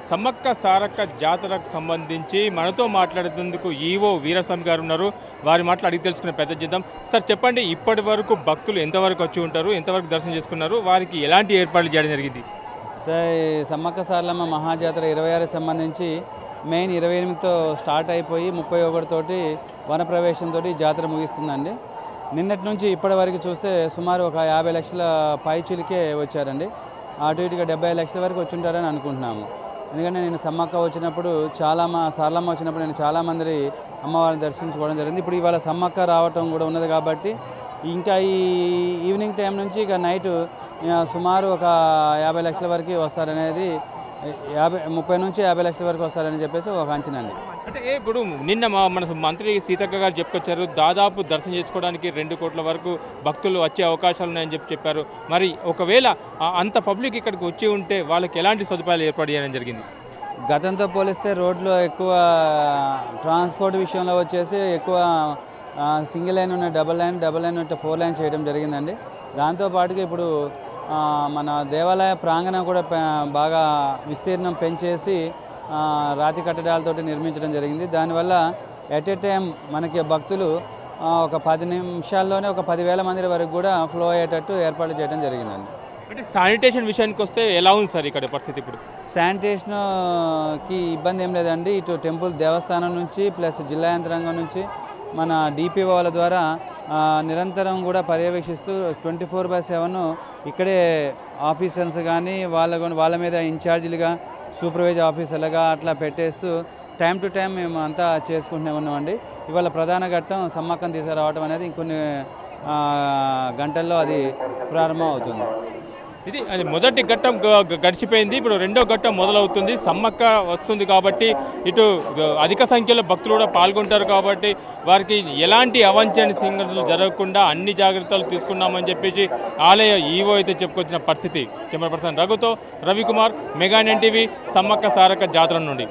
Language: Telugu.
సమ్మక్క సారక్క జాతరకు సంబంధించి మనతో మాట్లాడేందుకు ఈవో వీరస్వామి గారు ఉన్నారు. వారి మాటలు అడిగి తెలుసుకునే ప్రయత్నం చేద్దాం. సార్ చెప్పండి, ఇప్పటి వరకు భక్తులు ఎంతవరకు వచ్చి ఉంటారు, ఎంతవరకు దర్శనం చేసుకున్నారు, వారికి ఎలాంటి ఏర్పాట్లు చేయడం జరిగింది? సార్ సమ్మక్క సారలమ్మ మహాజాతర 26 సంబంధించి మెయిన్ 28తో స్టార్ట్ అయిపోయి 31 తోటి వనప్రవేశంతో జాతర ముగిస్తుందండి. నిన్నటి నుంచి ఇప్పటి వరకు చూస్తే సుమారు ఒక 50 లక్షల పైచీలకే వచ్చారండి. అటు ఇటుగా 70 లక్షల వరకు వచ్చి ఉంటారని అనుకుంటున్నాము. ఎందుకంటే నేను సమ్మక్క వచ్చినప్పుడు సారలమ్మ వచ్చినప్పుడు నేను చాలామంది అమ్మవారిని దర్శించుకోవడం జరిగింది. ఇప్పుడు ఇవాళ సమ్మక్క రావటం కూడా ఉన్నది కాబట్టి ఇంకా ఈ ఈవినింగ్ టైం నుంచి ఇక నైట్ సుమారు ఒక 50 లక్షల వరకు వస్తారనేది 30 నుంచి 50 లక్షల వరకు వస్తారని చెప్పేసి ఒక అంచనా అండి. అంటే ఇప్పుడు నిన్న మన మంత్రి సీతక్క గారు చెప్పుకొచ్చారు, దాదాపు దర్శనం చేసుకోవడానికి 2 కోట్ల వరకు భక్తులు వచ్చే అవకాశాలు ఉన్నాయని చెప్పారు. మరి ఒకవేళ అంత పబ్లిక్ ఇక్కడికి వచ్చి ఉంటే వాళ్ళకి ఎలాంటి సదుపాయాలు ఏర్పాటు చేయడం జరిగింది? గతంతో పోలిస్తే రోడ్లో ఎక్కువ ట్రాన్స్పోర్ట్ విషయంలో వచ్చేసి ఎక్కువ సింగిల్ లైన్ ఉన్న డబల్ లైన్ ఉంటే 4 లైన్ చేయడం జరిగిందండి. దాంతోపాటుగా ఇప్పుడు మన దేవాలయ ప్రాంగణం కూడా బాగా విస్తీర్ణం పెంచేసి రాతి కట్టడాలతో నిర్మించడం జరిగింది. దానివల్ల ఎట్ ఏ టైం మనకి భక్తులు ఒక 10 నిమిషాల్లోనే ఒక 10,000 మంది వరకు కూడా ఫ్లో అయ్యేటట్టు ఏర్పాట్లు చేయడం జరిగిందండి. అంటే శానిటేషన్ విషయానికి వస్తే ఎలా ఉంది సార్ ఇక్కడ పరిస్థితి? ఇప్పుడు శానిటేషన్కి ఇబ్బంది ఏం లేదండి. ఇటు టెంపుల్ దేవస్థానం నుంచి ప్లస్ జిల్లా యంత్రాంగం నుంచి మన డిపిఓ వాళ్ళ ద్వారా నిరంతరం కూడా పర్యవేక్షిస్తూ 24/7 ఇక్కడే ఆఫీసర్స్ కానీ వాళ్ళ మీద ఇన్ఛార్జీలుగా సూపర్వైజర్ ఆఫీసర్లుగా అట్లా పెట్టేస్తూ టైం టు టైం మేము అంతా చేసుకుంటూనే ఉన్నామండి. ఇవాళ ప్రధాన ఘట్టం సమ్మక్కను తీసుకురావడం అనేది ఇంకొన్ని గంటల్లో అది ప్రారంభం అవుతుంది. అది మొదటి ఘట్టం గడిచిపోయింది. ఇప్పుడు రెండో ఘట్టం మొదలవుతుంది. సమ్మక్క వస్తుంది కాబట్టి ఇటు అధిక సంఖ్యలో భక్తులు కూడా పాల్గొంటారు కాబట్టి వారికి ఎలాంటి అవాంఛనీయ సంఘటనలు జరగకుండా అన్ని జాగ్రత్తలు తీసుకున్నామని చెప్పేసి ఆలయ ఈవో అయితే చెప్పుకొచ్చిన పరిస్థితి. కెమెరా పర్సన్ రఘుతో Ravikumar, mega NN TV, Sammakka Sarakka జాతర నుండి.